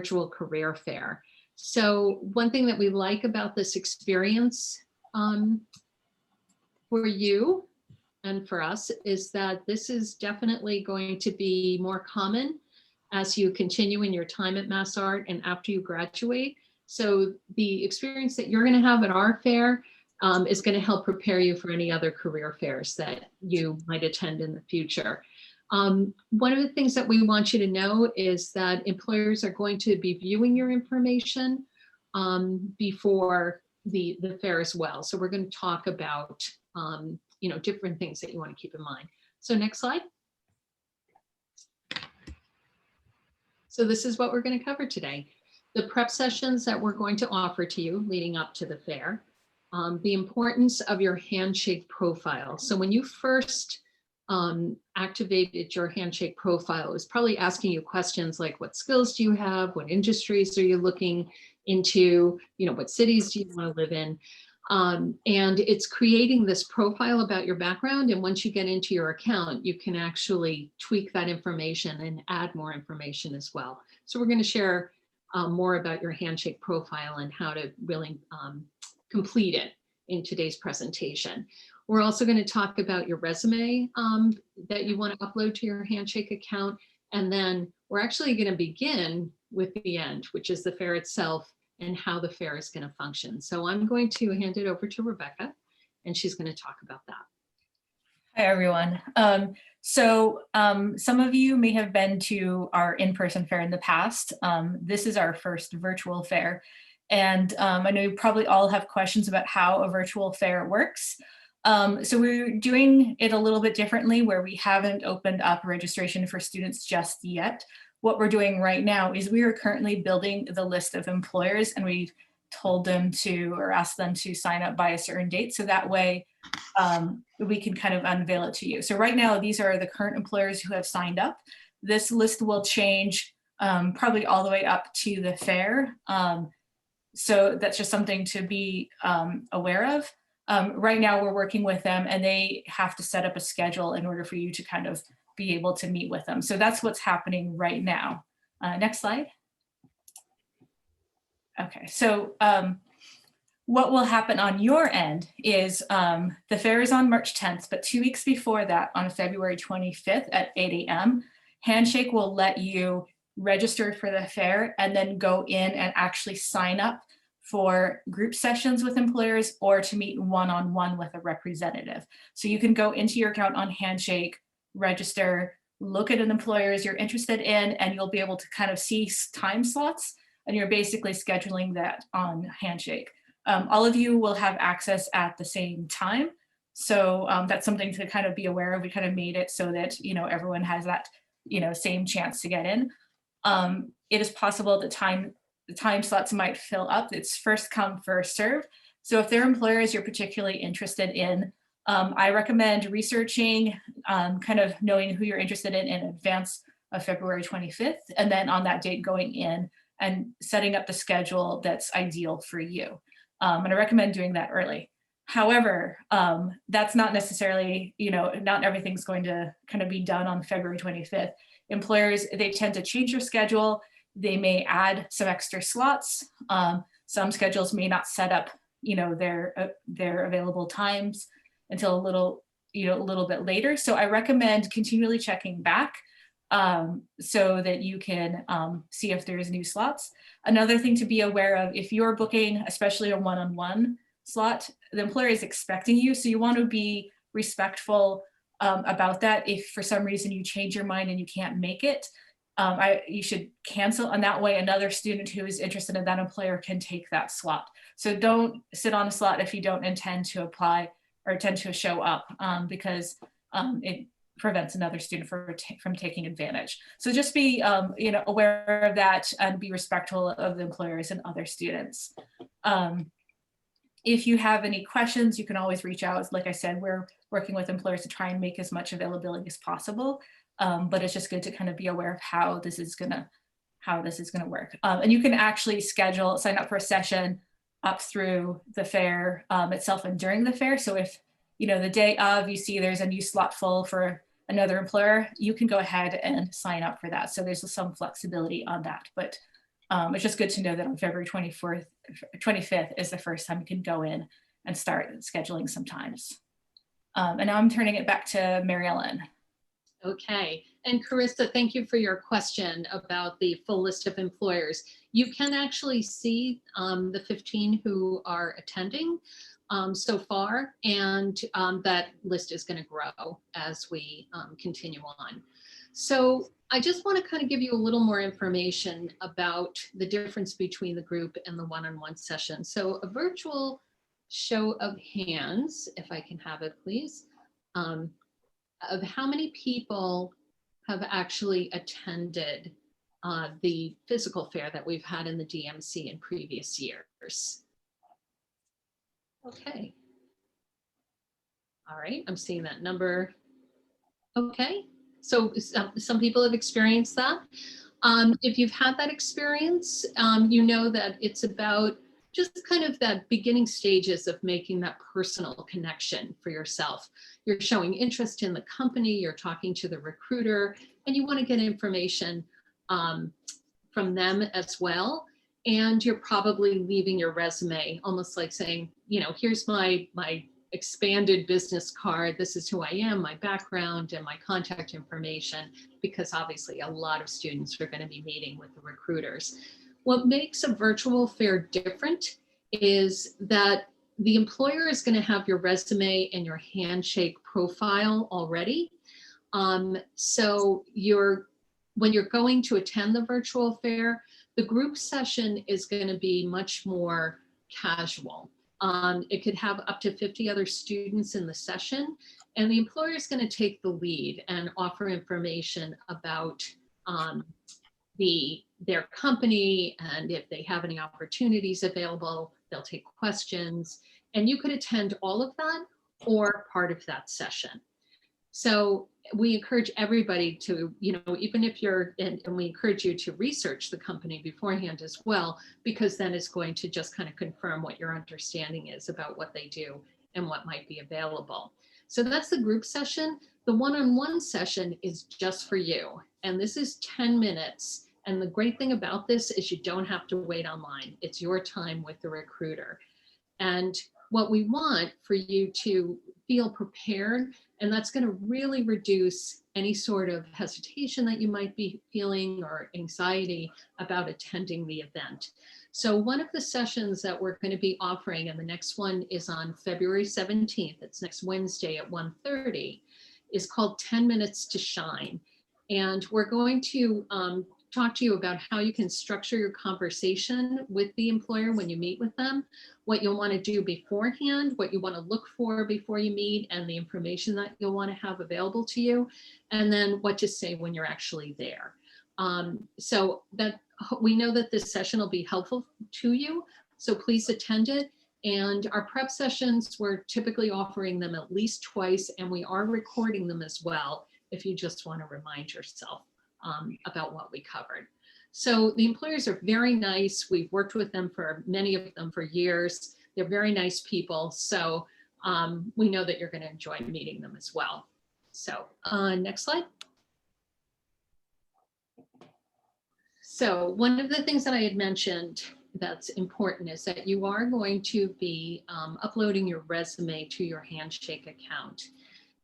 virtual career fair. So one thing that we like about this experience for you and for us is that this is definitely going to be more common as you continue in your time at Massart and after you graduate. So the experience that you're going to have at our fair is going to help prepare you for any other career fairs that you might attend in the future. One of the things that we want you to know is that employers are going to be viewing your information before the fair as well. So we're going to talk about different things that you want to keep in mind. So next slide. So this is what we're going to cover today. The prep sessions that we're going to offer to you leading up to the fair. The importance of your Handshake profile. So when you first activated your Handshake profile, it was probably asking you questions like, what skills do you have? What industries are you looking into? What cities do you want to live in? And it's creating this profile about your background. And once you get into your account, you can actually tweak that information and add more information as well. So we're going to share more about your Handshake profile and how to really complete it in today's presentation. We're also going to talk about your resume that you want to upload to your Handshake account. And then we're actually going to begin with the end, which is the fair itself and how the fair is going to function. So I'm going to hand it over to Rebecca, and she's going to talk about that. Hi, everyone. Some of you may have been to our in-person fair in the past. This is our first virtual fair. And I know you probably all have questions about how a virtual fair works. So we're doing it a little bit differently where we haven't opened up registration for students just yet. What we're doing right now is we are currently building the list of employers, and we told them to, or asked them to sign up by a certain date. So that way we can kind of unveil it to you. So right now, these are the current employers who have signed up. This list will change probably all the way up to the fair. So that's just something to be aware of. Right now we're working with them and they have to set up a schedule in order for you to kind of be able to meet with them. So that's what's happening right now. Next slide. Okay, so what will happen on your end is the fair is on March 10th, but 2 weeks before that, on February 25th at 8 a.m., Handshake will let you register for the fair and then go in and actually sign up for group sessions with employers or to meet one-on-one with a representative. So you can go into your account on Handshake, register, look at an employers you're interested in, and you'll be able to kind of see time slots, and you're basically scheduling that on Handshake. All of you will have access at the same time. So that's something to kind of be aware of. We kind of made it so that, everyone has that, same chance to get in. It is possible that the time slots might fill up. It's first come, first serve. So if there are employers you're particularly interested in, I recommend researching, kind of knowing who you're interested in advance of February 25th, and then on that date going in and setting up the schedule that's ideal for you. And I recommend doing that early. However, that's not necessarily, not everything's going to kind of be done on February 25th. Employers, they tend to change their schedule. They may add some extra slots. Some schedules may not set up, their available times until a little bit later. So I recommend continually checking back so that you can see if there's new slots. Another thing to be aware of, if you're booking, especially a one-on-one slot, the employer is expecting you. So you want to be respectful about that. If for some reason you change your mind and you can't make it, you should cancel, and that way another student who is interested in that employer can take that slot. So don't sit on a slot if you don't intend to apply or intend to show up, because it prevents another student from taking advantage. So just be aware of that and be respectful of the employers and other students. If you have any questions, you can always reach out. Like I said, we're working with employers to try and make as much availability as possible. But it's just good to kind of be aware of how this is gonna work. And you can actually sign up for a session up through the fair itself and during the fair. So if the day of you see there's a new slot full for another employer, you can go ahead and sign up for that. So there's some flexibility on that. But It's just good to know that on February 25th is the first time you can go in and start scheduling some times. And now I'm turning it back to Mary Ellen. Okay, and Carissa, thank you for your question about the full list of employers. You can actually see the 15 who are attending so far, and that list is going to grow as we continue on. So I just want to kind of give you a little more information about the difference between the group and the one-on-one session. So a virtual show of hands, if I can have it, please. Of how many people have actually attended the physical fair that we've had in the DMC in previous years. Okay. All right, I'm seeing that number. Okay, so some people have experienced that. If you've had that experience, you know that it's about just kind of that beginning stages of making that personal connection for yourself. You're showing interest in the company, you're talking to the recruiter, and you want to get information from them as well. And you're probably leaving your resume almost like saying, you know, here's my expanded business card. This is who I am, my background, and my contact information, because obviously a lot of students are going to be meeting with the recruiters. What makes a virtual fair different is that the employer is going to have your resume and your Handshake profile already. So when you're going to attend the virtual fair, the group session is going to be much more casual. It could have up to 50 other students in the session, and the employer is going to take the lead and offer information about their company, and if they have any opportunities available, they'll take questions, and you could attend all of that or part of that session. So we encourage everybody to, you know, even if you're, and we encourage you to research the company beforehand as well, because then it's going to just kind of confirm what your understanding is about what they do and what might be available. So that's the group session. The one-on-one session is just for you. And this is 10 minutes. And the great thing about this is you don't have to wait online. It's your time with the recruiter. And what we want for you to feel prepared, and that's going to really reduce any sort of hesitation that you might be feeling or anxiety about attending the event. So one of the sessions that we're going to be offering, and the next one is on February 17th, it's next Wednesday at 1:30, is called 10 Minutes to Shine. And we're going to talk to you about how you can structure your conversation with the employer when you meet with them, what you'll want to do beforehand, what you want to look for before you meet, and the information that you'll want to have available to you, and then what to say when you're actually there. So that we know that this session will be helpful to you, so please attend it. And our prep sessions, we're typically offering them at least twice, and we are recording them as well if you just want to remind yourself about what we covered. So the employers are very nice. We've worked with them for many of them for years. They're very nice people. So we know that you're going to enjoy meeting them as well. So next slide. So one of the things that I had mentioned that's important is that you are going to be uploading your resume to your Handshake account.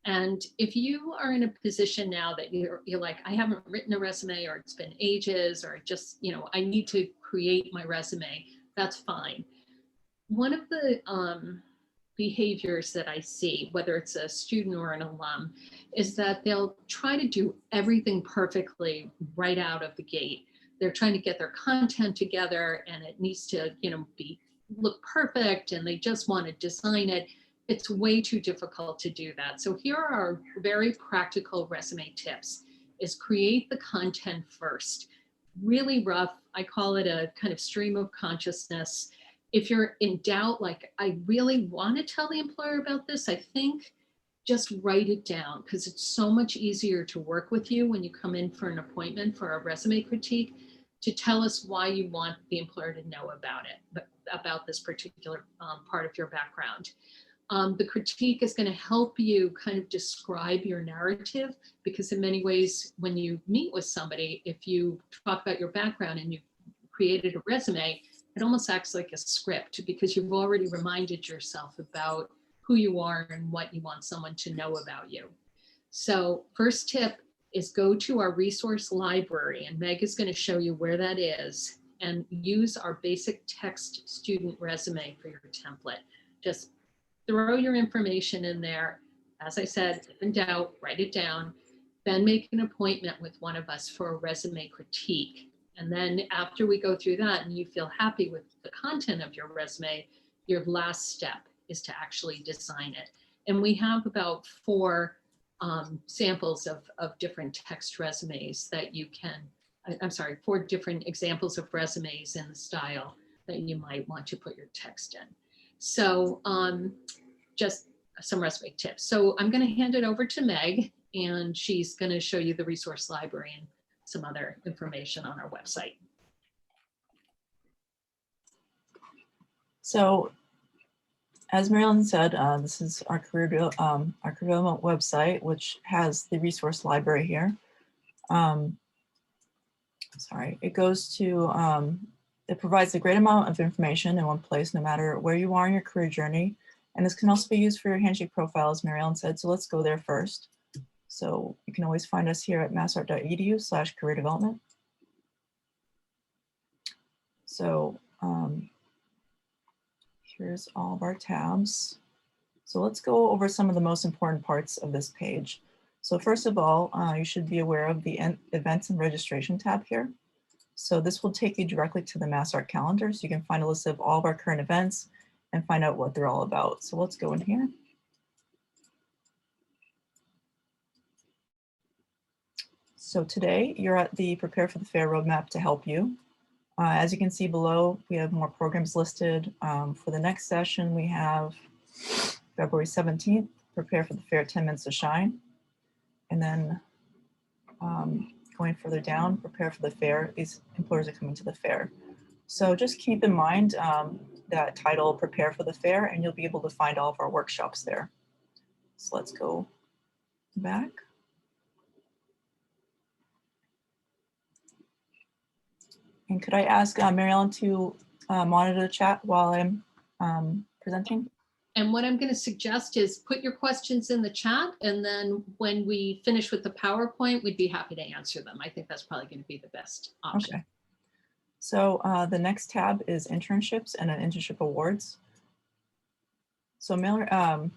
And if you are in a position now that you're like, I haven't written a resume, or it's been ages, or just, you know, I need to create my resume, that's fine. One of the behaviors that I see, whether it's a student or an alum, is that they'll try to do everything perfectly right out of the gate. They're trying to get their content together, and it needs to, you know, look perfect, and they just want to design it. It's way too difficult to do that. So here are our very practical resume tips: is create the content first. Really rough. I call it a kind of stream of consciousness. If you're in doubt, like, I really want to tell the employer about this, I think just write it down, because it's so much easier to work with you when you come in for an appointment for a resume critique, to tell us why you want the employer to know about it, about this particular part of your background. The critique is going to help you kind of describe your narrative, because in many ways, when you meet with somebody, if you talk about your background and you created a resume, it almost acts like a script because you've already reminded yourself about who you are and what you want someone to know about you. So first tip is go to our resource library, and Meg is going to show you where that is, and use our basic text student resume for your template. Just throw your information in there. As I said, if in doubt, write it down, then make an appointment with one of us for a resume critique. And then after we go through that and you feel happy with the content of your resume, your last step is to actually design it. And we have about 4 samples of different text resumes that you can, I'm sorry, 4 different examples of resumes in the style that you might want to put your text in. So just some resume tips. So I'm going to hand it over to Meg, and she's going to show you the resource library and some other information on our website. So as Marilyn said, this is our career development website, which has the resource library here. Sorry, it goes to, it provides a great amount of information in one place, no matter where you are in your career journey. And this can also be used for your Handshake profile, as Marilyn said. So let's go there first. So you can always find us here at massart.edu/career development. So here's all of our tabs. So let's go over some of the most important parts of this page. So first of all, you should be aware of the events and registration tab here. So this will take you directly to the Massart calendar. So you can find a list of all of our current events and find out what they're all about. So let's go in here. So today you're at the Prepare for the Fair roadmap to help you. As you can see below, we have more programs listed. For the next session, we have February 17th, Prepare for the Fair, 10 Minutes to Shine. And then going further down, Prepare for the Fair, these employers are coming to the fair. So just keep in mind that title, Prepare for the Fair, and you'll be able to find all of our workshops there. So let's go back. And could I ask Mary Ellen to monitor the chat while I'm presenting? And what I'm going to suggest is put your questions in the chat, and then when we finish with the PowerPoint, we'd be happy to answer them. I think that's probably going to be the best option. Okay. So the next tab is Internships and Internship Awards. So Mary Ellen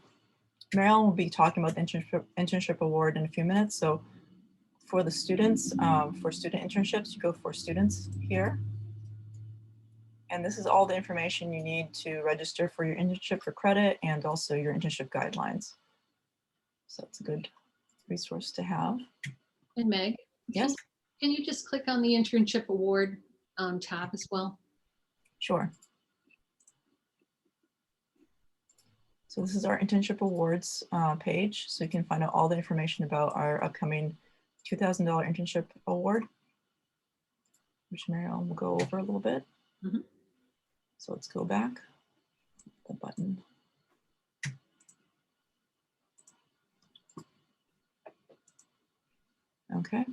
will be talking about the Internship Award in a few minutes. So for the students, for student internships, you go for students here. And this is all the information you need to register for your internship for credit and also your internship guidelines. So it's a good resource to have. And Meg, yes, can you just click on the Internship Award tab as well? Sure. So this is our Internship Awards page. So you can find out all the information about our upcoming $2,000 Internship Award, which Mary Ellen will go over a little bit. Mm-hmm. So let's go back, the button. Okay.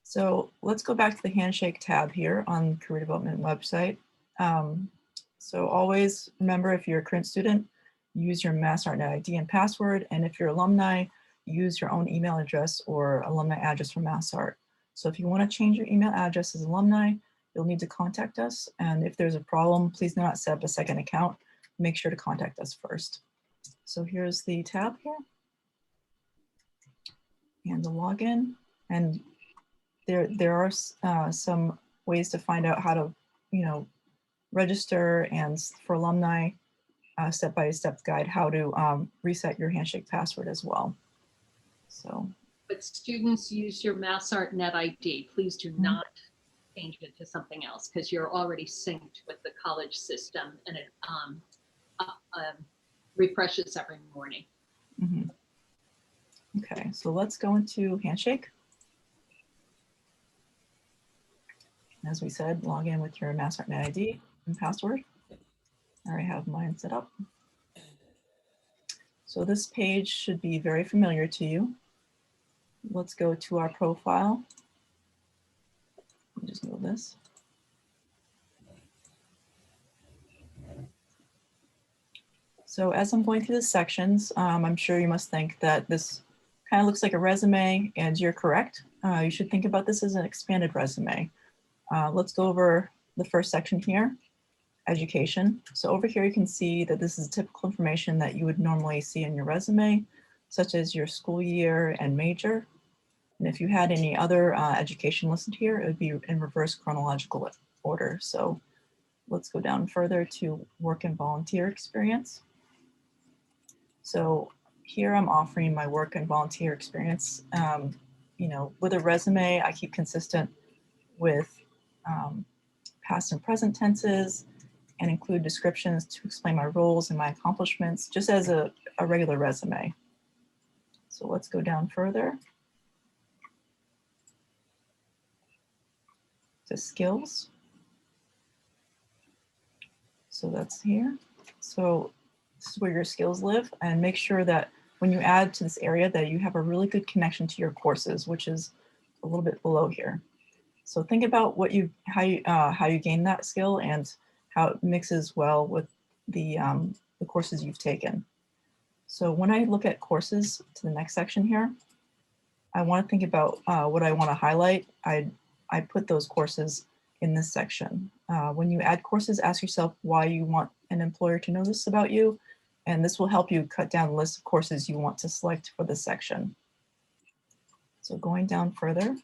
So let's go back to the Handshake tab here on the Career Development website. So always remember, if you're a current student, use your Massart ID and password. And if you're alumni, use your own email address or alumni address from Massart. So if you want to change your email address as alumni, you'll need to contact us. And if there's a problem, please do not set up a second account. Make sure to contact us first. So here's the tab here and the login. And there are some ways to find out how to, register, and for alumni, step-by-step guide how to reset your Handshake password as well. So, but students, use your Massart Net ID. Please do not change it to something else, because you're already synced with the college system, and it refreshes every morning. Mm-hmm. Okay, so let's go into Handshake. As we said, log in with your Massart Net ID and password. I already have mine set up. So this page should be very familiar to you. Let's go to our profile. Let me just move this. So as I'm going through the sections, I'm sure you must think that this kind of looks like a resume, and you're correct. You should think about this as an expanded resume. Let's go over the first section here, education. So over here, you can see that this is typical information that you would normally see in your resume, such as your school year and major. And if you had any other education listed here, it would be in reverse chronological order. So let's go down further to work and volunteer experience. So here I'm offering my work and volunteer experience. You know, with a resume, I keep consistent with past and present tenses and include descriptions to explain my roles and my accomplishments, just as a regular resume. So let's go down further to skills. So that's here. So this is where your skills live, and make sure that when you add to this area that you have a really good connection to your courses, which is a little bit below here. So think about how you gain that skill and how it mixes well with the courses you've taken. So when I look at courses to the next section here, I want to think about what I want to highlight. I put those courses in this section. When you add courses, ask yourself why you want an employer to know this about you, and this will help you cut down the list of courses you want to select for this section. So going down further,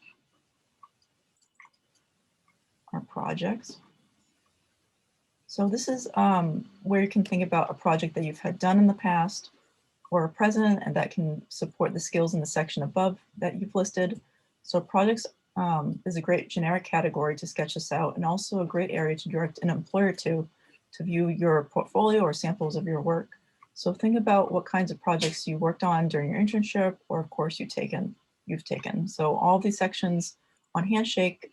our projects. So this is where you can think about a project that you've had done in the past or present, and that can support the skills in the section above that you've listed. So projects is a great generic category to sketch this out, and also a great area to direct an employer to view your portfolio or samples of your work. So think about what kinds of projects you worked on during your internship or course you've taken. So all these sections on Handshake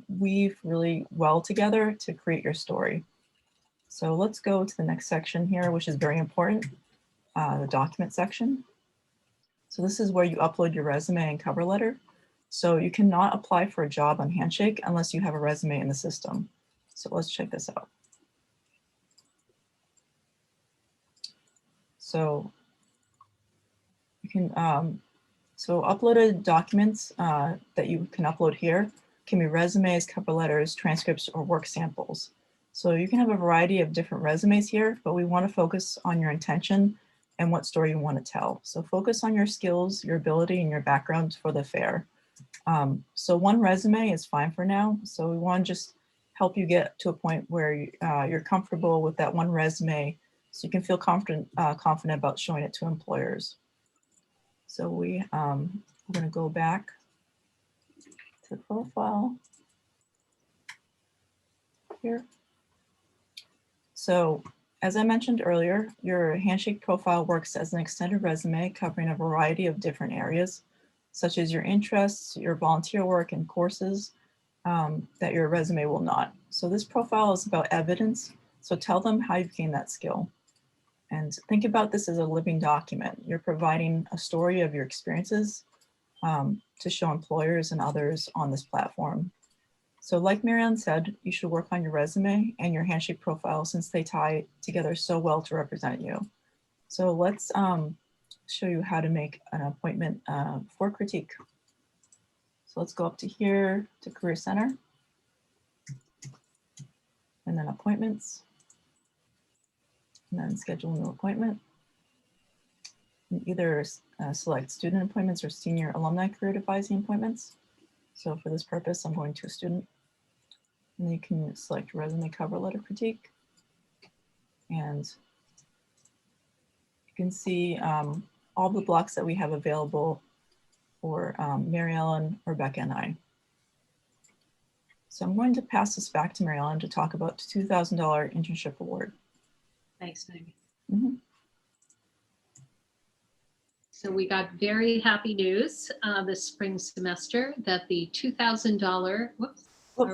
weave really well together to create your story. So let's go to the next section here, which is very important, the document section. So this is where you upload your resume and cover letter. So you cannot apply for a job on Handshake unless you have a resume in the system. So let's check this out. So you can, uploaded documents that you can upload here can be resumes, cover letters, transcripts, or work samples. So you can have a variety of different resumes here, but we want to focus on your intention and what story you want to tell. So focus on your skills, your ability, and your background for the fair. So one resume is fine for now. So we want to just help you get to a point where you're comfortable with that one resume, so you can feel confident about showing it to employers. So we're going to go back to profile here. So as I mentioned earlier, your Handshake profile works as an extended resume covering a variety of different areas, such as your interests, your volunteer work, and courses that your resume will not. So this profile is about evidence. So tell them how you've gained that skill. And think about this as a living document. You're providing a story of your experiences to show employers and others on this platform. So like Marianne said, you should work on your resume and your Handshake profile since they tie together so well to represent you. So let's show you how to make an appointment for critique. So let's go up to here to Career Center and then appointments, and then schedule a new appointment. And either select student appointments or senior alumni career advising appointments. So for this purpose, I'm going to a student. And then you can select resume cover letter critique. And you can see all the blocks that we have available for Mary Ellen, Rebecca, and I. So I'm going to pass this back to Mary Ellen to talk about the $2,000 Internship Award. Thanks, Meg. Mm-hmm. So we got very happy news this spring semester that the $2,000, whoops, Oh.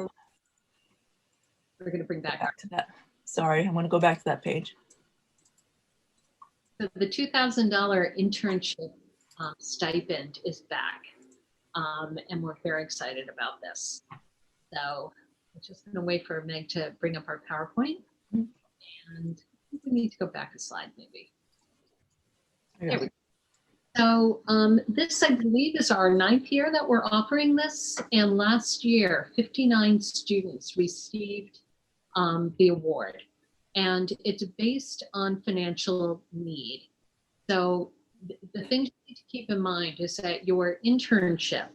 we're going to bring back to that. Sorry, I'm going to go back to that page. So the $2,000 internship stipend is back, and we're very excited about this. So I'm just going to wait for Meg to bring up our PowerPoint, and I think we need to go back a slide maybe. Yeah. So this, I believe, is our 9th year that we're offering this. And last year, 59 students received the award. And it's based on financial need. So the thing you need to keep in mind is that your internship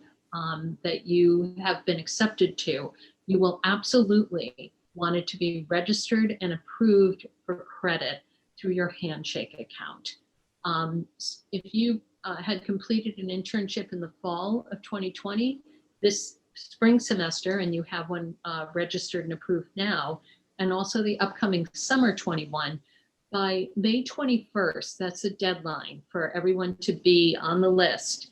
that you have been accepted to, you will absolutely want it to be registered and approved for credit through your Handshake account. If you had completed an internship in the fall of 2020, this spring semester, and you have one registered and approved now, and also the upcoming summer 21, by May 21st, that's the deadline for everyone to be on the list.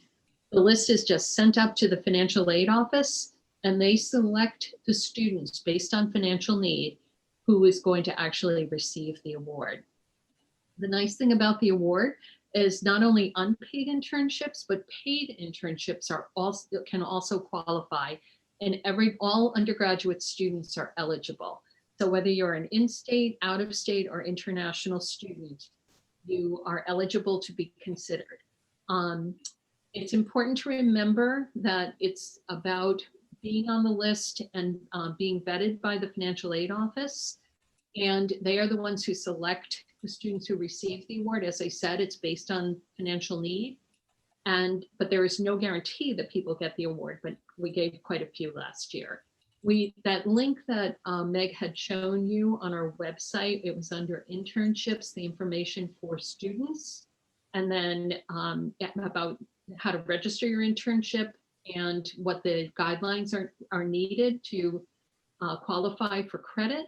The list is just sent up to the financial aid office, and they select the students based on financial need who is going to actually receive the award. The nice thing about the award is not only unpaid internships, but paid internships can also qualify, and all undergraduate students are eligible. So whether you're an in-state, out-of-state, or international student, you are eligible to be considered. It's important to remember that it's about being on the list and being vetted by the financial aid office. And they are the ones who select the students who receive the award. As I said, it's based on financial need. But there is no guarantee that people get the award, but we gave quite a few last year. That link that Meg had shown you on our website, it was under internships, the information for students, and then about how to register your internship and what the guidelines are needed to qualify for credit.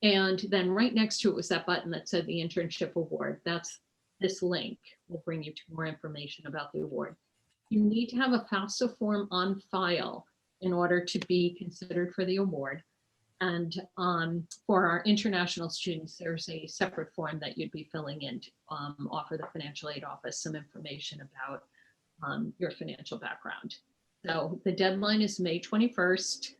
And then right next to it was that button that said the Internship Award. That's this link will bring you to more information about the award. You need to have a FAFSA form on file in order to be considered for the award. And for our international students, there's a separate form that you'd be filling in to offer the financial aid office some information about your financial background. So the deadline is May 21st.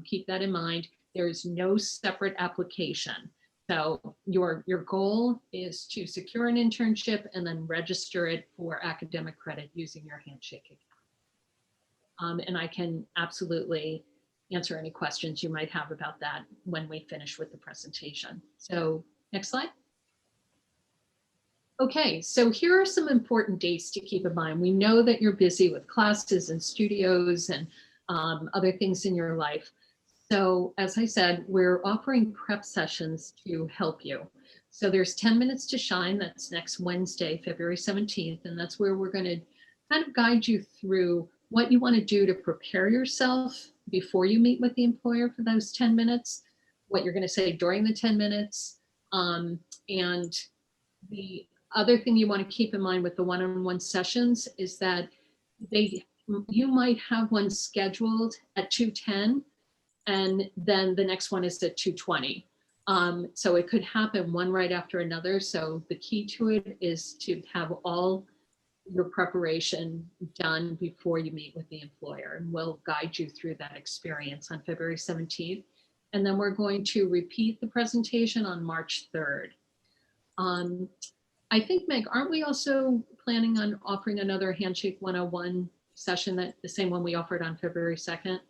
Keep that in mind. There is no separate application. So your goal is to secure an internship and then register it for academic credit using your Handshake account. And I can absolutely answer any questions you might have about that when we finish with the presentation. So next slide. Okay, so here are some important dates to keep in mind. We know that you're busy with classes and studios and other things in your life. So as I said, we're offering prep sessions to help you. So there's 10 Minutes to Shine. That's next Wednesday, February 17th. And that's where we're going to kind of guide you through what you want to do to prepare yourself before you meet with the employer for those 10 minutes, what you're going to say during the 10 minutes. And the other thing you want to keep in mind with the one-on-one sessions is that you might have one scheduled at 2:10 and then the next one is at 2:20. So it could happen one right after another. So the key to it is to have all your preparation done before you meet with the employer, and we'll guide you through that experience on February 17th. And then we're going to repeat the presentation on March 3rd. I think, Meg, aren't we also planning on offering another Handshake 101 session, that the same one we offered on February 2nd?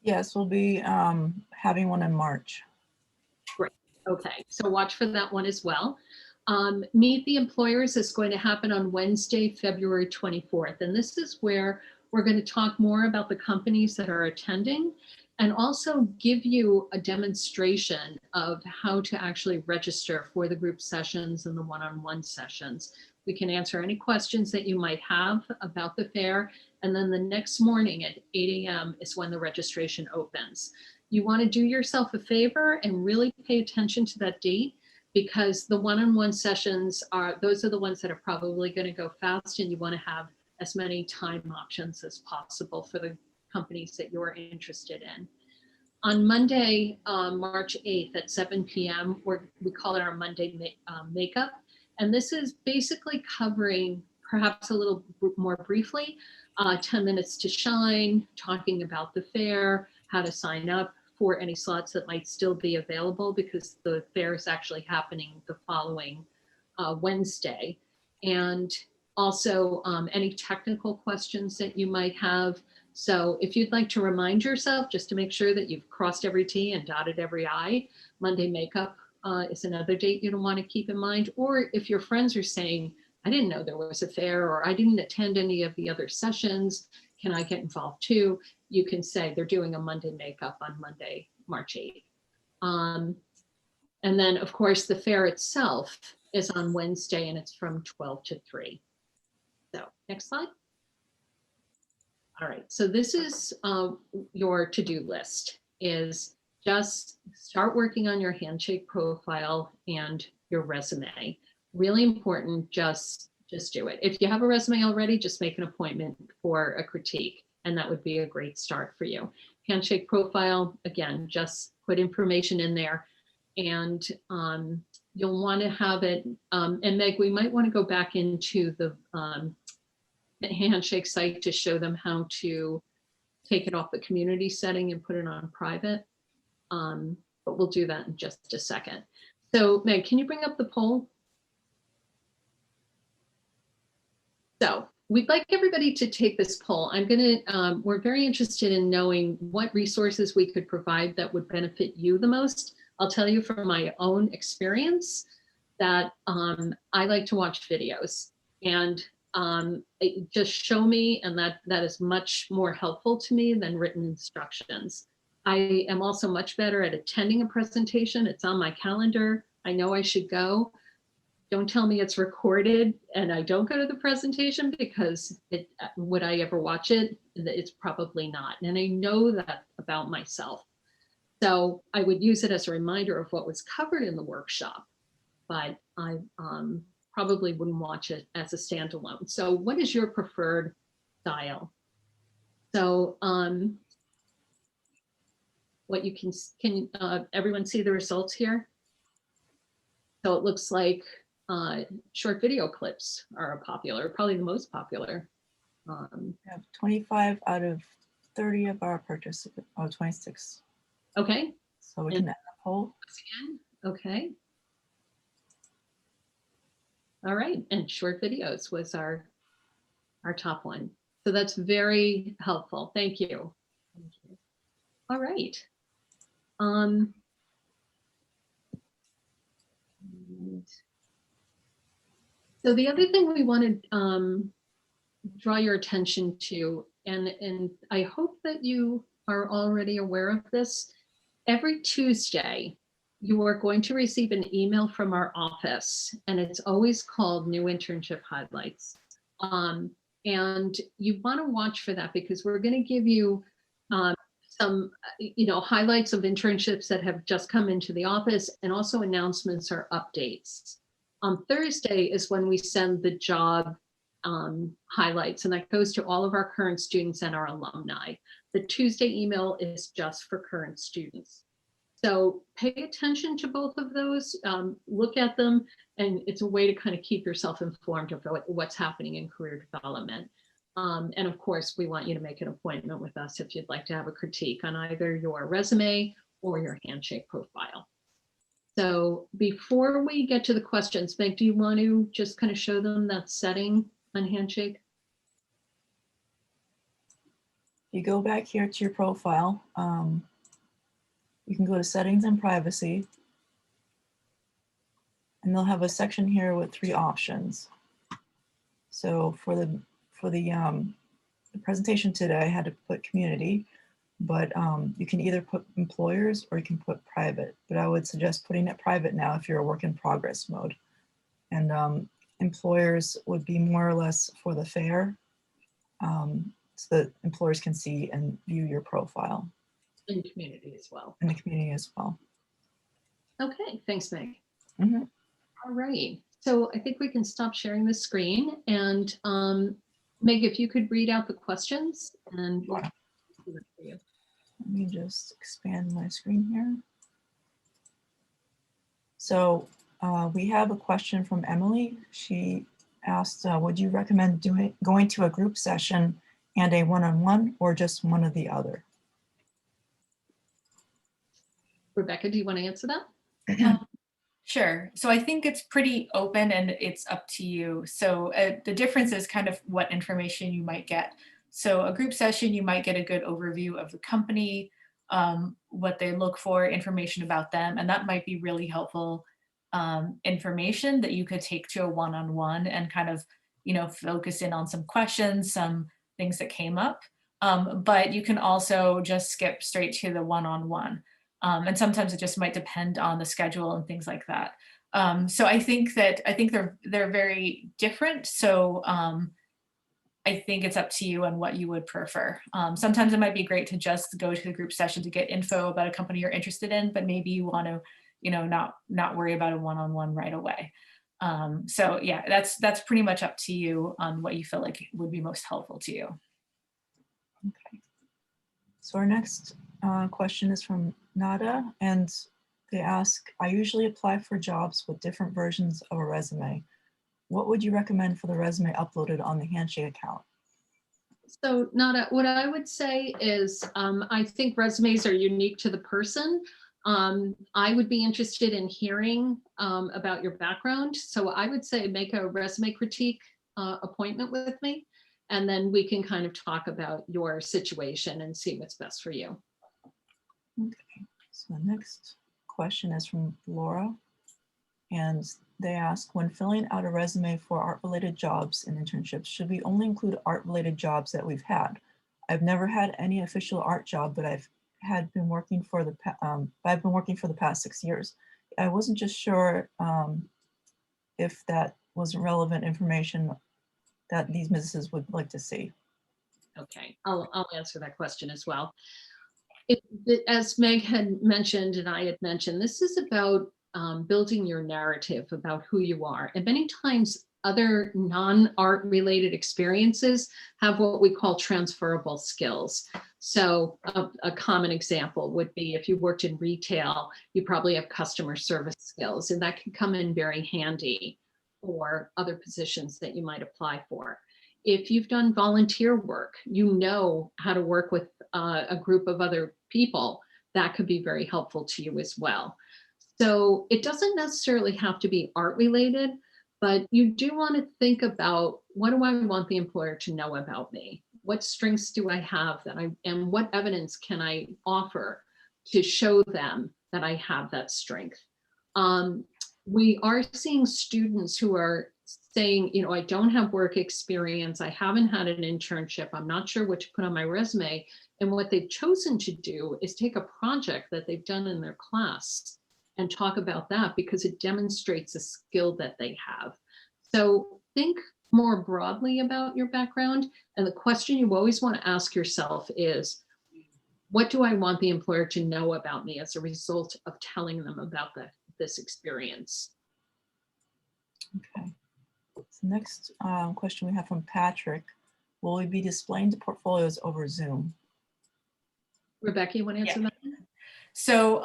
Yes, we'll be having one in March. Great. Okay, so watch for that one as well. Meet the Employers is going to happen on Wednesday, February 24th. And this is where we're going to talk more about the companies that are attending and also give you a demonstration of how to actually register for the group sessions and the one-on-one sessions. We can answer any questions that you might have about the fair. And then the next morning at 8 a.m. is when the registration opens. You want to do yourself a favor and really pay attention to that date, because the one-on-one sessions those are the ones that are probably going to go fast, and you want to have as many time options as possible for the companies that you're interested in. On Monday, March 8th at 7 p.m., we call it our Monday makeup. And this is basically covering, perhaps a little more briefly, 10 Minutes to Shine, talking about the fair, how to sign up for any slots that might still be available, because the fair is actually happening the following Wednesday. and also any technical questions that you might have. So if you'd like to remind yourself, just to make sure that you've crossed every T and dotted every I, Monday makeup is another date you don't want to keep in mind. Or if your friends are saying, I didn't know there was a fair, or I didn't attend any of the other sessions, can I get involved too? You can say they're doing a Monday makeup on Monday, March 8th. And then of course the fair itself is on Wednesday and it's from 12 to 3. So next slide. All right, so this is your to-do list, is just start working on your Handshake profile and your resume. Really important, just do it. If you have a resume already, just make an appointment for a critique, and that would be a great start for you. Handshake profile, again, just put information in there, and you'll want to have it, and Meg, we might want to go back into the Handshake site to show them how to take it off the community setting and put it on private. But we'll do that in just a second. So Meg, can you bring up the poll? So we'd like everybody to take this poll. We're very interested in knowing what resources we could provide that would benefit you the most. I'll tell you from my own experience that I like to watch videos, and just show me, and that is much more helpful to me than written instructions. I am also much better at attending a presentation. It's on my calendar. I know I should go. Don't tell me it's recorded and I don't go to the presentation, because would I ever watch it? It's probably not. And I know that about myself. So I would use it as a reminder of what was covered in the workshop, but I probably wouldn't watch it as a standalone. So what is your preferred style? So what you can everyone see the results here? So it looks like short video clips are popular, probably the most popular. We have 25 out of 30 of our participants, 26. Okay. So we can add a poll. Okay. All right, and short videos was our top one. So that's very helpful. Thank you. All right. So the other thing we want to draw your attention to, and I hope that you are already aware of this, every Tuesday, you are going to receive an email from our office, and it's always called New Internship Highlights. And you want to watch for that, because we're going to give you some, highlights of internships that have just come into the office, and also announcements or updates. On Thursday is when we send the job highlights, and that goes to all of our current students and our alumni. The Tuesday email is just for current students. So pay attention to both of those, look at them, and it's a way to kind of keep yourself informed of what's happening in career development. And of course, we want you to make an appointment with us if you'd like to have a critique on either your resume or your Handshake profile. So before we get to the questions, Meg, do you want to just kind of show them that setting on Handshake? You go back here to your profile. You can go to settings and privacy, and they'll have a section here with 3 options. So for the presentation today, I had to put community, but you can either put employers or you can put private, but I would suggest putting it private now if you're a work in progress mode. And employers would be more or less for the fair, so that employers can see and view your profile. In community as well. In the community as well. Okay, thanks, Meg. Mm-hmm. All right, so I think we can stop sharing the screen, and Meg, if you could read out the questions, and we'll do it for you. Let me just expand my screen here. So we have a question from Emily. She asked, would you recommend going to a group session and a one-on-one, or just one or the other? Rebecca, do you want to answer that? Sure. So I think it's pretty open and it's up to you. So the difference is kind of what information you might get. So a group session, you might get a good overview of the company, what they look for, information about them, and that might be really helpful information that you could take to a one-on-one and kind of, focus in on some questions, some things that came up. But you can also just skip straight to the one-on-one. And sometimes it just might depend on the schedule and things like that. So I think they're very different. So I think it's up to you on what you would prefer. Sometimes it might be great to just go to the group session to get info about a company you're interested in, but maybe you want to, not worry about a one-on-one right away. So yeah, that's pretty much up to you on what you feel like would be most helpful to you. Okay. So our next question is from Nada, and they ask, I usually apply for jobs with different versions of a resume. What would you recommend for the resume uploaded on the Handshake account? So Nada, what I would say is I think resumes are unique to the person. I would be interested in hearing about your background. So I would say make a resume critique appointment with me, and then we can kind of talk about your situation and see what's best for you. Okay, so the next question is from Laura, and they ask, when filling out a resume for art-related jobs and internships, should we only include art-related jobs that we've had? I've never had any official art job, but I've been working for the past 6 years. I wasn't just sure if that was relevant information that these businesses would like to see. Okay, I'll answer that question as well. As Meg had mentioned and I had mentioned, this is about building your narrative about who you are. And many times other non-art related experiences have what we call transferable skills. So a common example would be if you worked in retail, you probably have customer service skills, and that can come in very handy for other positions that you might apply for. If you've done volunteer work, you know how to work with a group of other people, that could be very helpful to you as well. So it doesn't necessarily have to be art related, but you do want to think about, what do I want the employer to know about me? What strengths do I have and what evidence can I offer to show them that I have that strength? We are seeing students who are saying, I don't have work experience, I haven't had an internship, I'm not sure what to put on my resume. And what they've chosen to do is take a project that they've done in their class and talk about that, because it demonstrates a skill that they have. So think more broadly about your background. And the question you always want to ask yourself is, what do I want the employer to know about me as a result of telling them about this experience? Okay. So next question we have from Patrick. Will we be displaying the portfolios over Zoom? Rebecca, you want to answer that? So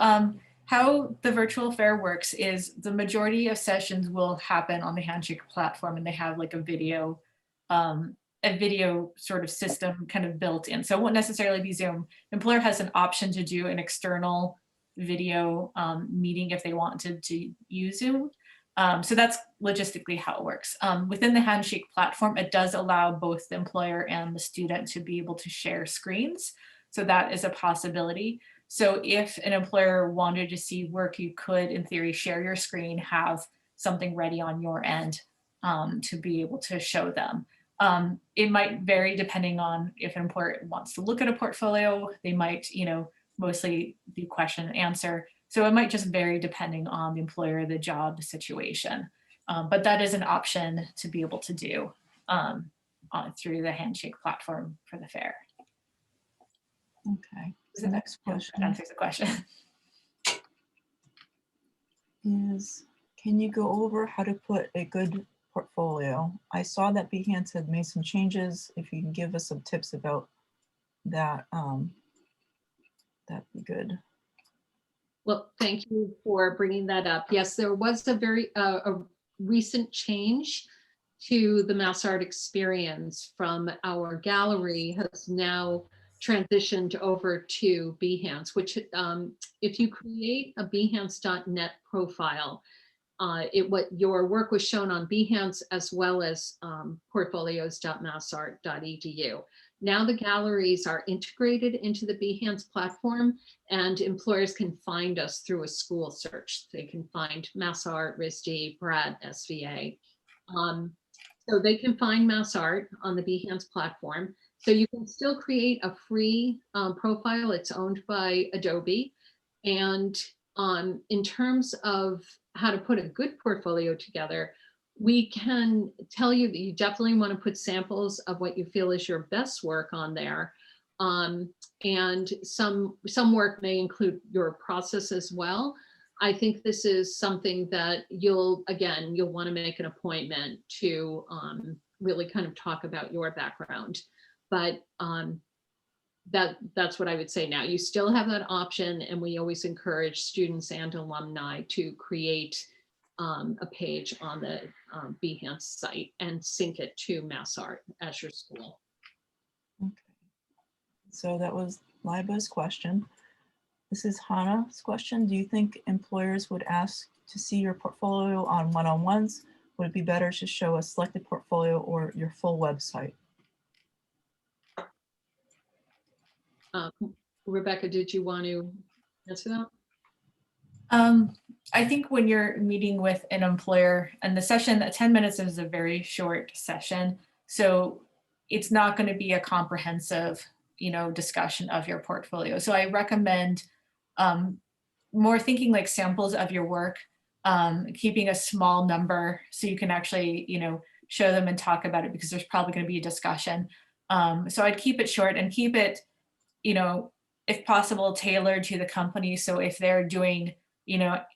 how the virtual fair works is the majority of sessions will happen on the Handshake platform, and they have like a video sort of system kind of built in. So it won't necessarily be Zoom. Employer has an option to do an external video meeting if they wanted to use Zoom. So that's logistically how it works. Within the Handshake platform, it does allow both the employer and the student to be able to share screens. So that is a possibility. So if an employer wanted to see work, you could, in theory, share your screen, have something ready on your end to be able to show them. It might vary depending on if an employer wants to look at a portfolio. They might, mostly do question and answer. So it might just vary depending on the employer, the job, the situation. But that is an option to be able to do through the Handshake platform for the fair. Okay. So the next question That answers the question. is, can you go over how to put a good portfolio? I saw that Behance had made some changes. If you can give us some tips about that, that'd be good. Well, thank you for bringing that up. Yes, there was a very a recent change to the Massart experience from our gallery has now transitioned over to Behance, which if you create a Behance.net profile, what your work was shown on Behance as well as portfolios.massart.edu. Now the galleries are integrated into the Behance platform, and employers can find us through a school search. They can find Massart, RISD, Brad, SVA. So they can find Massart on the Behance platform. So you can still create a free profile. It's owned by Adobe. And in terms of how to put a good portfolio together, we can tell you that you definitely want to put samples of what you feel is your best work on there. And some work may include your process as well. I think this is something that you'll want to make an appointment to really kind of talk about your background. But that's what I would say now. You still have that option, and we always encourage students and alumni to create a page on the Behance site and sync it to Massart as your school. Okay. So that was Liba's question. This is Hannah's question. Do you think employers would ask to see your portfolio on one-on-ones? Would it be better to show a selected portfolio or your full website? Rebecca, did you want to answer that? I think when you're meeting with an employer, and the session, 10 minutes is a very short session, so it's not going to be a comprehensive, discussion of your portfolio. So I recommend more thinking like samples of your work, keeping a small number so you can actually, show them and talk about it, because there's probably going to be a discussion. So I'd keep it short and keep it, if possible, tailored to the company. So if they're doing,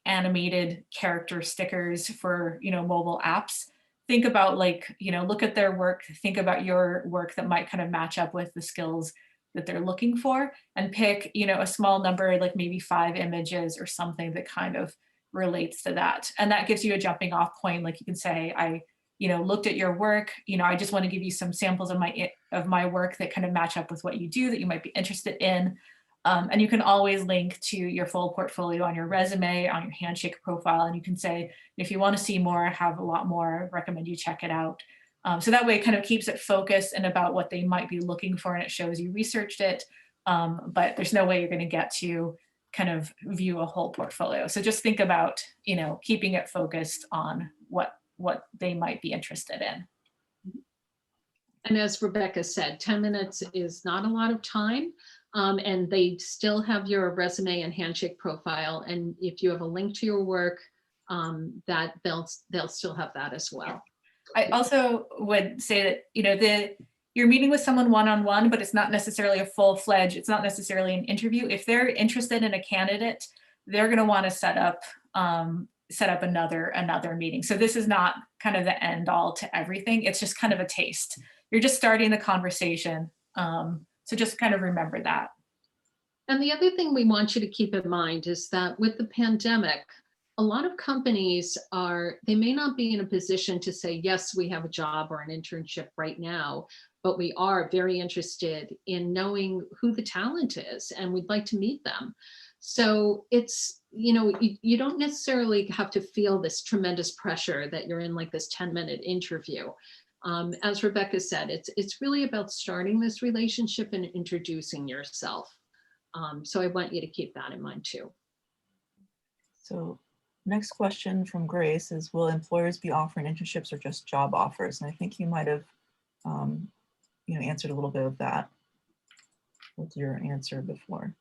animated character stickers for, mobile apps, think about look at their work, think about your work that might kind of match up with the skills that they're looking for, and pick, a small number, like maybe 5 images or something that kind of relates to that. And that gives you a jumping off point. Like you can say, I looked at your work, I just want to give you some samples of my work that kind of match up with what you do that you might be interested in. And you can always link to your full portfolio on your resume, on your Handshake profile. And you can say, if you want to see more, I have a lot more, recommend you check it out. So that way it kind of keeps it focused and about what they might be looking for, and it shows you researched it. But there's no way you're going to get to kind of view a whole portfolio. So just think about, keeping it focused on what they might be interested in. And as Rebecca said, 10 minutes is not a lot of time. And they still have your resume and Handshake profile. And if you have a link to your work, that they'll still have that as well. I also would say that, you're meeting with someone one-on-one, but it's not necessarily a full-fledged, it's not necessarily an interview. If they're interested in a candidate, they're going to want to set up another meeting. So this is not kind of the end all to everything. It's just kind of a taste. You're just starting the conversation. So just kind of remember that. And the other thing we want you to keep in mind is that with the pandemic, a lot of companies they may not be in a position to say, yes, we have a job or an internship right now, but we are very interested in knowing who the talent is, and we'd like to meet them. So it's, you don't necessarily have to feel this tremendous pressure that you're in like this 10-minute interview. As Rebecca said, it's really about starting this relationship and introducing yourself. So I want you to keep that in mind too. So next question from Grace is, will employers be offering internships or just job offers? And I think you might have answered a little bit of that with your answer before.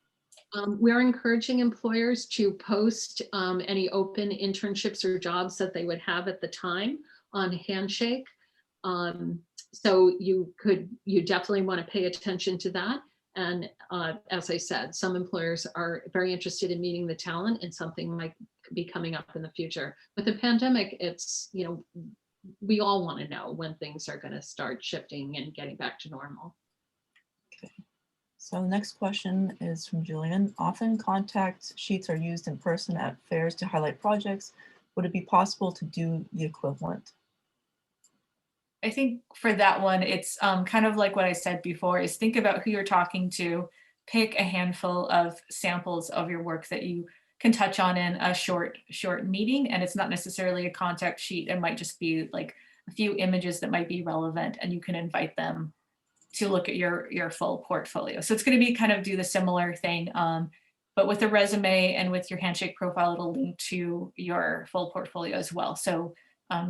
We're encouraging employers to post any open internships or jobs that they would have at the time on Handshake. So you definitely want to pay attention to that. And as I said, some employers are very interested in meeting the talent, and something might be coming up in the future. With the pandemic, it's, we all want to know when things are going to start shifting and getting back to normal. Okay. So the next question is from Julian. Often contact sheets are used in person at fairs to highlight projects. Would it be possible to do the equivalent? I think for that one, it's kind of like what I said before, is think about who you're talking to, pick a handful of samples of your work that you can touch on in a short meeting, and it's not necessarily a contact sheet. It might just be like a few images that might be relevant, and you can invite them to look at your full portfolio. So it's going to be kind of do the similar thing, but with a resume and with your Handshake profile, it'll link to your full portfolio as well. So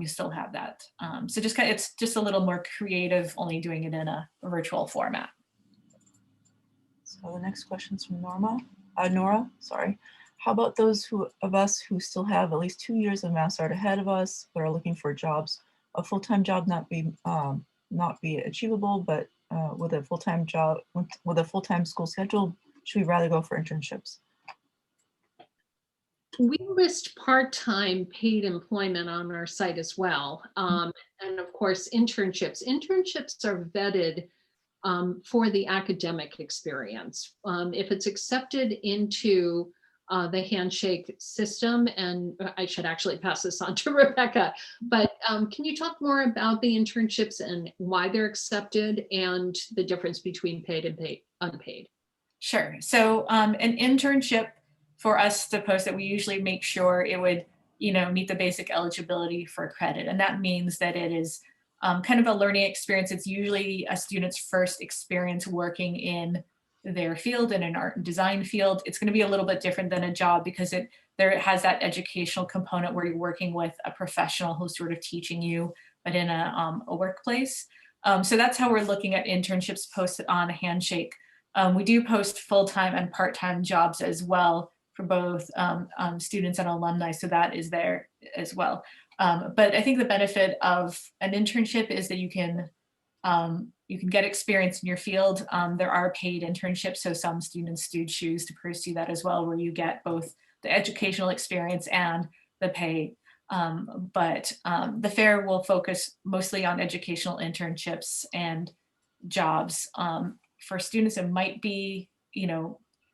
you still have that. So just kind of, it's just a little more creative, only doing it in a virtual format. So the next question is from Nora, sorry. How about those of us who still have at least 2 years of Massart ahead of us, but are looking for jobs? A full-time job not be achievable, but with a full-time job, with a full-time school schedule, should we rather go for internships? We list part-time paid employment on our site as well. And of course, internships. Internships are vetted for the academic experience. If it's accepted into the Handshake system, and I should actually pass this on to Rebecca, but can you talk more about the internships and why they're accepted and the difference between paid and unpaid? Sure. So an internship, for us to post that, we usually make sure it would, meet the basic eligibility for credit. And that means that it is kind of a learning experience. It's usually a student's first experience working in their field, in an art and design field. It's going to be a little bit different than a job because it has that educational component where you're working with a professional who's sort of teaching you, but in a workplace. So that's how we're looking at internships posted on Handshake. We do post full-time and part-time jobs as well for both students and alumni, so that is there as well. But I think the benefit of an internship is that you can get experience in your field. There are paid internships, so some students do choose to pursue that as well, where you get both the educational experience and the pay. But the fair will focus mostly on educational internships and jobs. For students, it might be,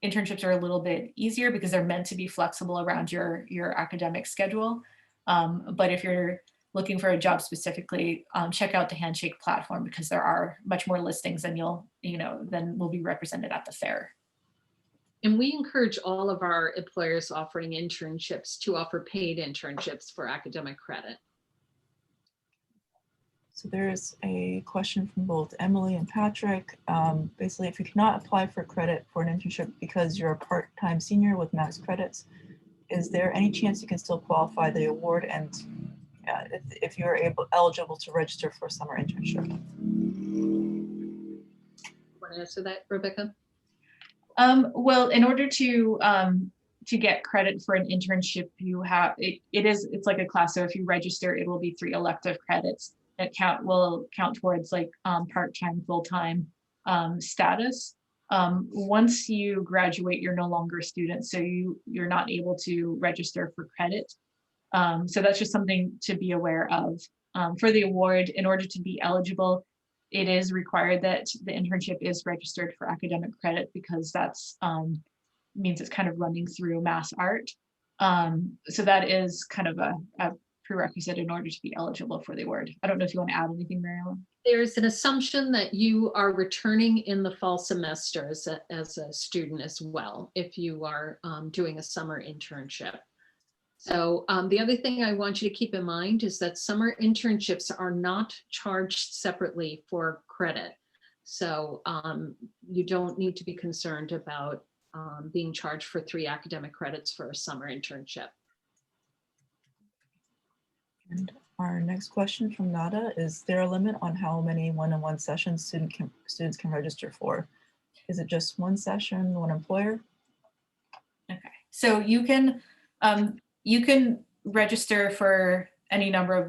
internships are a little bit easier because they're meant to be flexible around your academic schedule. But if you're looking for a job specifically, check out the Handshake platform because there are much more listings than than will be represented at the fair. And we encourage all of our employers offering internships to offer paid internships for academic credit. So there's a question from both Emily and Patrick. Basically, if you cannot apply for credit for an internship because you're a part-time senior with max credits, is there any chance you can still qualify the award? And if you're eligible to register for a summer internship? Want to answer that, Rebecca? Well, in order to get credit for an internship, you have it's like a class. So if you register, it will be 3 elective credits that will count towards like part-time, full-time status. Once you graduate, you're no longer a student, so you're not able to register for credit. So that's just something to be aware of. For the award, in order to be eligible, it is required that the internship is registered for academic credit because that's means it's kind of running through Massart. So that is kind of a prerequisite in order to be eligible for the award. I don't know if you want to add anything, Mary Ellen. There's an assumption that you are returning in the fall semester as a student as well, if you are doing a summer internship. So the other thing I want you to keep in mind is that summer internships are not charged separately for credit. So you don't need to be concerned about being charged for 3 academic credits for a summer internship. And our next question from Nada, is there a limit on how many one-on-one sessions students can register for? Is it just 1 session, 1 employer? Okay, so you can register for any number of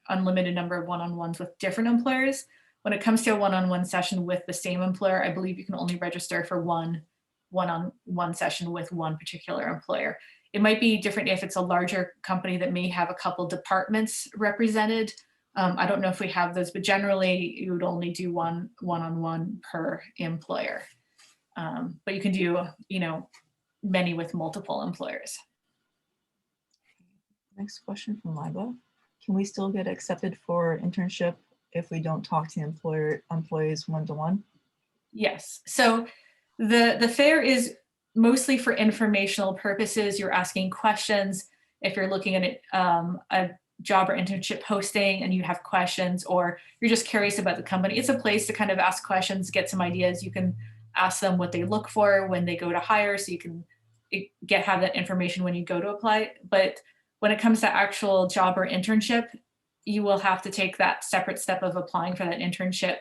unlimited number of one-on-ones with different employers. When it comes to a one-on-one session with the same employer, I believe you can only register for one-on-one session with one particular employer. It might be different if it's a larger company that may have a couple departments represented. I don't know if we have those, but generally you would only do one-on-one per employer. But you can do, many with multiple employers. Next question from Liba. Can we still get accepted for internship if we don't talk to employees one-to-one? Yes. So the fair is mostly for informational purposes. You're asking questions if you're looking at a job or internship posting and you have questions, or you're just curious about the company. It's a place to kind of ask questions, get some ideas. You can ask them what they look for when they go to hire, so you can have that information when you go to apply. But when it comes to actual job or internship, you will have to take that separate step of applying for that internship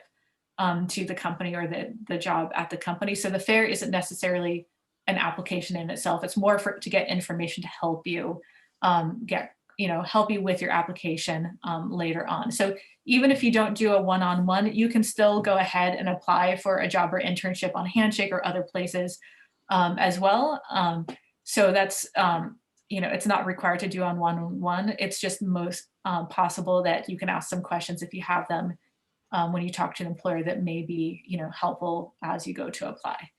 to the company or the job at the company. So the fair isn't necessarily an application in itself. It's more to get information to help you help you with your application later on. So even if you don't do a one-on-one, you can still go ahead and apply for a job or internship on Handshake or other places as well. So that's, it's not required to do on one-on-one. It's just most possible that you can ask some questions if you have them when you talk to an employer that may be, helpful as you go to apply.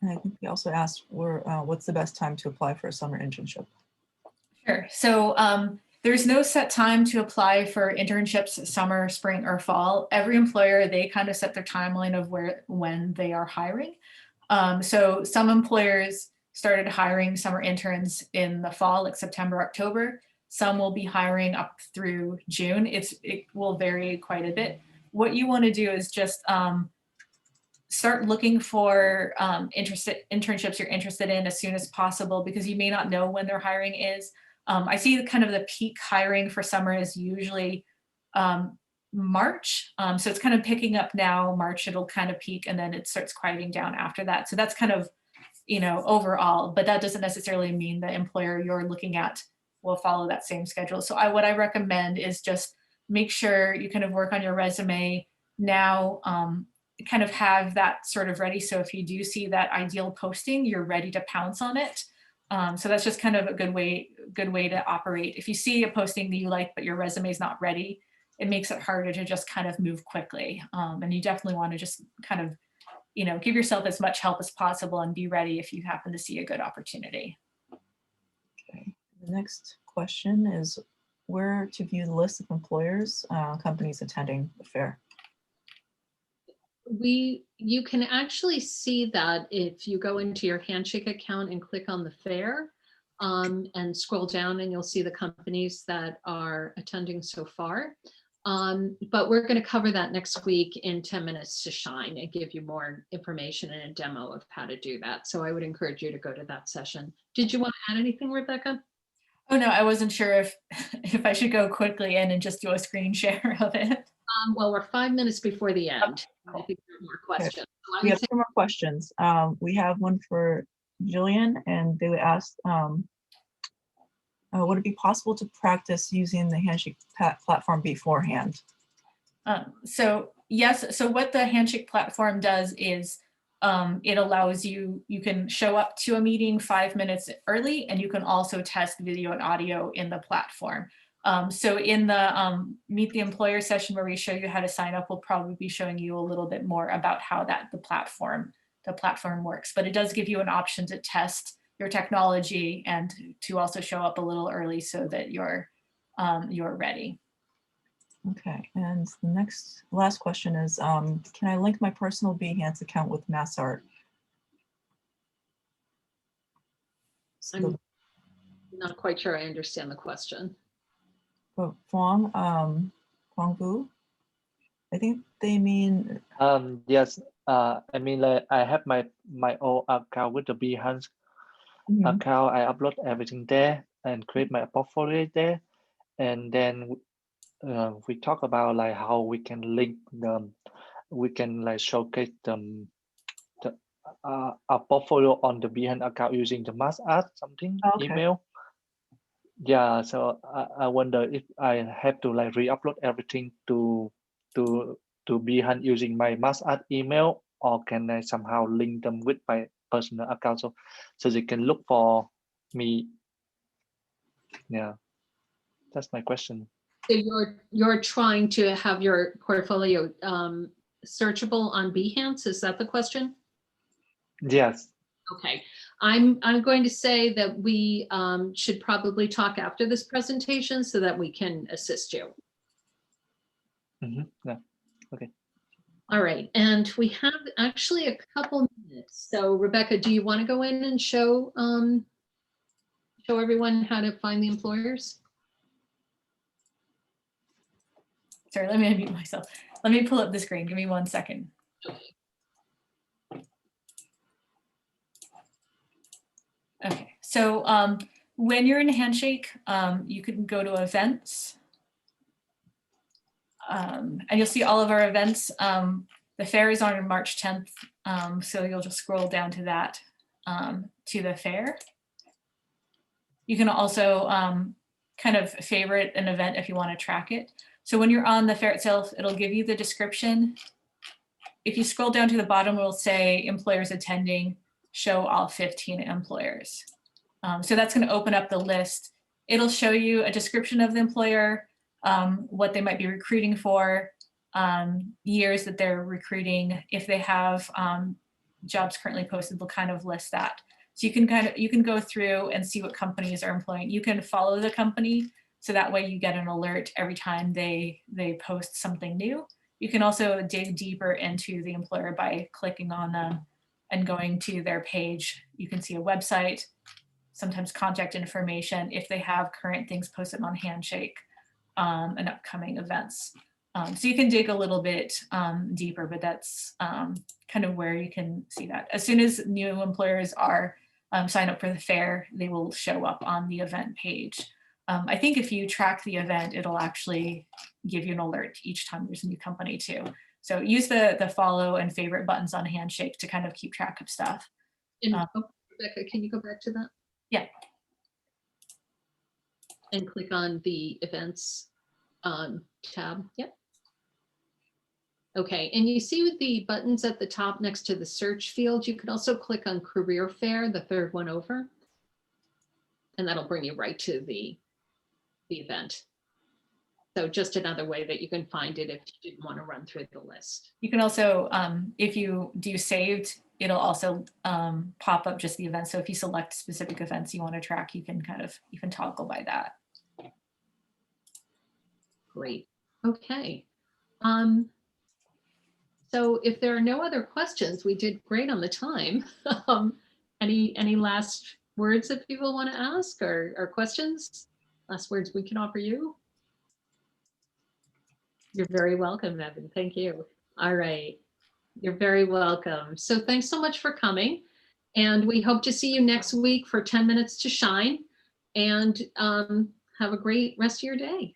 And I think we also asked what's the best time to apply for a summer internship? Sure. So there's no set time to apply for internships, summer, spring, or fall. Every employer, they kind of set their timeline of when they are hiring. So some employers started hiring summer interns in the fall, like September, October. Some will be hiring up through June. It will vary quite a bit. What you want to do is just start looking for internships you're interested in as soon as possible, because you may not know when their hiring is. I see kind of the peak hiring for summer is usually March. So it's kind of picking up now. March, it'll kind of peak and then it starts quieting down after that. So that's kind of, overall, but that doesn't necessarily mean the employer you're looking at will follow that same schedule. So what I recommend is just make sure you kind of work on your resume now, kind of have that sort of ready. So if you do see that ideal posting, you're ready to pounce on it. So that's just kind of a good way to operate. If you see a posting that you like, but your resume is not ready, it makes it harder to just kind of move quickly. And you definitely want to just kind of, give yourself as much help as possible and be ready if you happen to see a good opportunity. Okay. The next question is where to view the list of employers, companies attending the fair. You can actually see that if you go into your Handshake account and click on the fair and scroll down, and you'll see the companies that are attending so far. But we're going to cover that next week in 10 minutes to shine and give you more information and a demo of how to do that. So I would encourage you to go to that session. Did you want to add anything, Rebecca? Oh no, I wasn't sure if I should go quickly in and just do a screen share of it. Well, we're 5 minutes before the end. I think there are more questions. So We have 2 more questions. We have one for Jillian, and they asked, would it be possible to practice using the Handshake platform beforehand? So yes, so what the Handshake platform does is it allows you can show up to a meeting 5 minutes early, and you can also test video and audio in the platform. So in the Meet the Employer session where we show you how to sign up, we'll probably be showing you a little bit more about how the platform works. But it does give you an option to test your technology and to also show up a little early so that you're ready. Okay, and the last question is, can I link my personal Behance account with Massart? I'm not quite sure I understand the question. Fong Bu, I think they mean. Yes, I mean, like, I have my own account with the Behance account. I upload everything there and create my portfolio there, and then we talk about like how we can link them. We can like showcase them our portfolio on the Behance account using the Massart email. Yeah, so I wonder if I have to like re-upload everything to Behance using my Massart email, or can I somehow link them with my personal account so they can look for me? Yeah, that's my question. So you're trying to have your portfolio searchable on Behance? Is that the question? Yes. Okay, I'm going to say that we should probably talk after this presentation so that we can assist you. Yeah. Okay. All right, and we have actually a couple minutes. So Rebecca, do you want to go in and show everyone how to find the employers? Sorry, let me unmute myself. Let me pull up the screen. Give me 1 second. Okay, so when you're in Handshake, you can go to events. And you'll see all of our events. The fair is on March 10th, so you'll just scroll down to that, to the fair. You can also kind of favorite an event if you want to track it. So when you're on the fair itself, it'll give you the description. If you scroll down to the bottom, it will say employers attending, show all 15 employers. So that's going to open up the list. It'll show you a description of the employer, what they might be recruiting for, years that they're recruiting. If they have jobs currently posted, they'll kind of list that. So you can go through and see what companies are employing. You can follow the company, so that way you get an alert every time they post something new. You can also dig deeper into the employer by clicking on them and going to their page. You can see a website, sometimes contact information, if they have current things posted on Handshake, and upcoming events. So you can dig a little bit deeper, but that's kind of where you can see that. As soon as new employers are sign up for the fair, they will show up on the event page. I think if you track the event, it'll actually give you an alert each time there's a new company too. So use the follow and favorite buttons on Handshake to kind of keep track of stuff. And Rebecca, can you go back to that? Yeah. And click on the events tab. Yep. Okay, and you see with the buttons at the top next to the search field, you could also click on career fair, the third one over, and that'll bring you right to the event. So just another way that you can find it if you didn't want to run through the list. You can also, if you do saved, it'll also pop up just the event. So if you select specific events you want to track, you can toggle by that. Great. Okay. So if there are no other questions, we did great on the time. Any last words that people want to ask or questions? Last words we can offer you? You're very welcome, Evan. Thank you. All right. You're very welcome. So thanks so much for coming. And we hope to see you next week for 10 Minutes to Shine. And have a great rest of your day.